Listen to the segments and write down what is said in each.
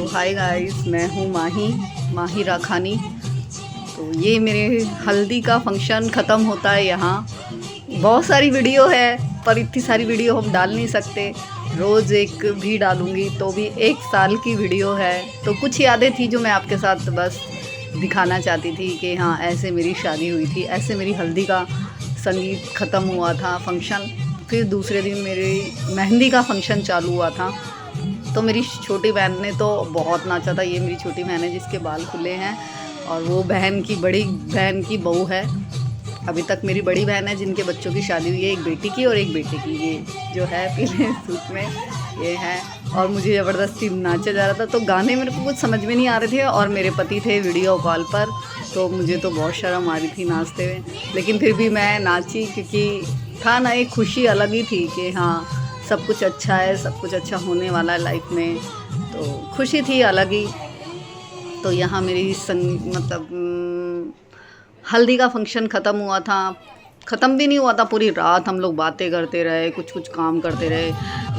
तो hi guys, मैं हूँ माही राखानी। तो ये मेरे हल्दी का फंक्शन ख़त्म होता है यहाँ। बहुत सारी वीडियो है पर इतनी सारी वीडियो हम डाल नहीं सकते। रोज़ एक भी डालूँगी तो भी 1 साल की वीडियो है। तो कुछ यादें थी जो मैं आपके साथ बस दिखाना चाहती थी कि हाँ, ऐसे मेरी शादी हुई थी, ऐसे मेरी हल्दी का संगीत ख़त्म हुआ था फंक्शन। फिर दूसरे दिन मेरी मेहंदी का फंक्शन चालू हुआ था। तो मेरी छोटी बहन ने तो बहुत नाचा था। ये मेरी छोटी बहन है जिसके बाल खुले हैं, और वो बहन की बड़ी बहन की बहू है। अभी तक मेरी बड़ी बहन है जिनके बच्चों की शादी हुई है, एक बेटी की और एक बेटे की। ये जो है पीले सूट में ये है, और मुझे ज़बरदस्ती नाचा जा रहा था। तो गाने मेरे को कुछ समझ में नहीं आ रहे थे, और मेरे पति थे वीडियो कॉल पर, तो मुझे तो बहुत शर्म आ रही थी नाचते हुए। लेकिन फिर भी मैं नाची, क्योंकि था ना, एक खुशी अलग ही थी कि हाँ, सब कुछ अच्छा है, सब कुछ अच्छा होने वाला है लाइफ में। तो खुशी थी अलग ही। तो यहाँ मेरी हल्दी का फंक्शन ख़त्म हुआ था। ख़त्म भी नहीं हुआ था, पूरी रात हम लोग बातें करते रहे, कुछ काम करते रहे।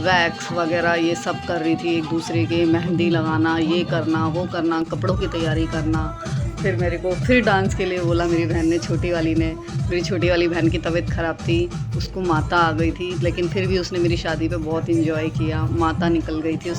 वैक्स वगैरह ये सब कर रही थी, एक दूसरे के मेहंदी लगाना, ये करना वो करना, कपड़ों की तैयारी करना। फिर मेरे को फिर डांस के लिए बोला मेरी बहन ने, छोटी वाली ने। मेरी छोटी वाली बहन की तबीयत ख़राब थी, उसको माता आ गई थी, लेकिन फिर भी उसने मेरी शादी पे बहुत इंजॉय किया। माता निकल गई थी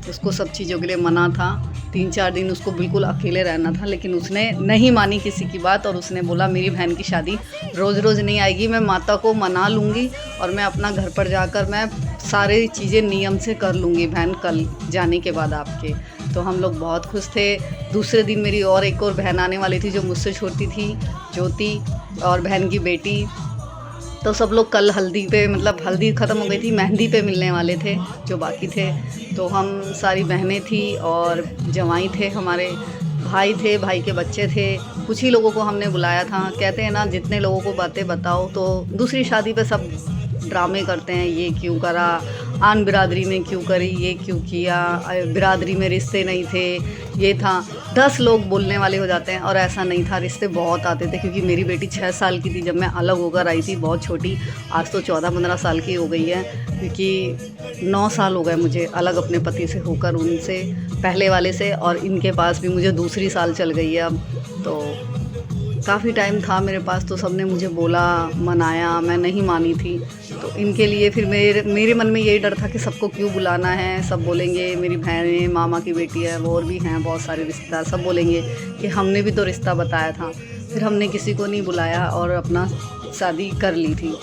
उसको सब चीज़ों के लिए मना था। 3-4 दिन उसको बिल्कुल अकेले रहना था, लेकिन उसने नहीं मानी किसी की बात, और उसने बोला मेरी बहन की शादी रोज़ रोज़ नहीं आएगी, मैं माता को मना लूँगी और मैं अपना घर पर जाकर मैं सारी चीज़ें नियम से कर लूँगी बहन, कल जाने के बाद आपके। तो हम लोग बहुत खुश थे। दूसरे दिन मेरी एक और बहन आने वाली थी जो मुझसे छोटी थी, ज्योति, और बहन की बेटी। तो सब लोग कल हल्दी पे, मतलब हल्दी ख़त्म हो गई थी, मेहंदी पे मिलने वाले थे जो बाकी थे। तो हम सारी बहनें थी और जवाई थे, हमारे भाई थे, भाई के बच्चे थे। कुछ ही लोगों को हमने बुलाया था। कहते हैं ना, जितने लोगों को बातें बताओ तो दूसरी शादी पे सब ड्रामे करते हैं, ये क्यों करा, आन बिरादरी ने क्यों करी, ये क्यों किया, बिरादरी में रिश्ते नहीं थे, ये था। 10 लोग बोलने वाले हो जाते हैं, और ऐसा नहीं था, रिश्ते बहुत आते थे। क्योंकि मेरी बेटी 6 साल की थी जब मैं अलग होकर आई थी, बहुत छोटी। आज तो 14-15 साल की हो गई है, क्योंकि 9 साल हो गए मुझे अलग अपने पति से होकर, उनसे पहले वाले से, और इनके पास भी मुझे दूसरी साल चल गई है अब। तो काफ़ी टाइम था मेरे पास, तो सबने मुझे बोला, मनाया, मैं नहीं मानी थी। तो इनके लिए फिर मेरे मन में यही डर था कि सबको क्यों बुलाना है। सब बोलेंगे मेरी बहन है, मामा की बेटी है, वो और भी हैं बहुत सारे रिश्तेदार, सब बोलेंगे कि हमने भी तो रिश्ता बताया था। फिर हमने किसी को नहीं बुलाया और अपना शादी कर ली थी।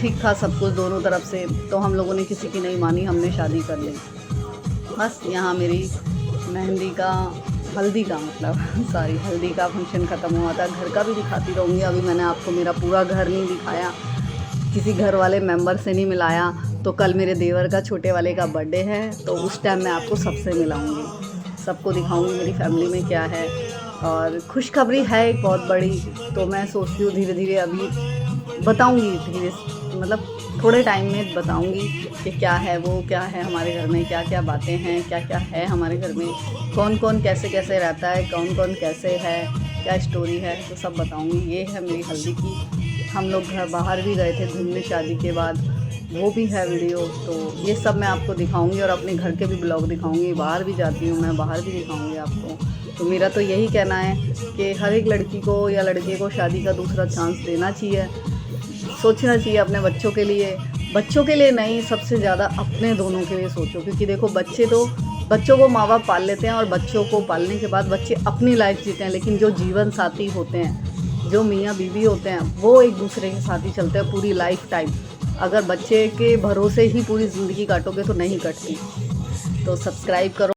ठीक था सब कुछ दोनों तरफ से। तो हम लोगों ने किसी की नहीं मानी, हमने शादी कर ली। बस यहाँ मेरी मेहंदी का, हल्दी का मतलब सॉरी हल्दी का फंक्शन ख़त्म हुआ था। घर का भी दिखाती रहूँगी। अभी मैंने आपको मेरा पूरा घर नहीं दिखाया, किसी घर वाले मेंबर से नहीं मिलाया। तो कल मेरे देवर का, छोटे वाले का बर्थडे है, तो उस टाइम मैं आपको सबसे मिलाऊंगी, सबको दिखाऊंगी मेरी फैमिली में क्या है। और खुशखबरी है एक बहुत बड़ी, तो मैं सोचती हूँ धीरे धीरे अभी बताऊंगी, मतलब थोड़े टाइम में बताऊंगी कि क्या है वो, क्या है हमारे घर में, क्या क्या बातें हैं, क्या क्या है हमारे घर में, कौन कौन कैसे कैसे रहता है, कौन कौन कैसे है, क्या स्टोरी है, तो सब बताऊंगी। ये है मेरी हल्दी की। हम लोग घर बाहर भी गए थे घूमने शादी के बाद, वो भी है वीडियो। तो ये सब मैं आपको दिखाऊंगी, और अपने घर के भी ब्लॉग दिखाऊंगी। बाहर भी जाती हूँ मैं, बाहर भी दिखाऊंगी आपको। तो मेरा तो यही कहना है कि हर एक लड़की को या लड़के को शादी का दूसरा चांस देना चाहिए, सोचना चाहिए अपने बच्चों के लिए नहीं, सबसे ज़्यादा अपने दोनों के लिए सोचो। क्योंकि देखो, बच्चों को माँ बाप पाल लेते हैं, और बच्चों को पालने के बाद बच्चे अपनी लाइफ जीते हैं। लेकिन जो जीवन साथी होते हैं, जो मियाँ बीवी होते हैं, वो एक दूसरे के साथ ही चलते हैं पूरी लाइफ टाइम। अगर बच्चे के भरोसे ही पूरी ज़िंदगी काटोगे तो नहीं कटती। तो सब्सक्राइब करो।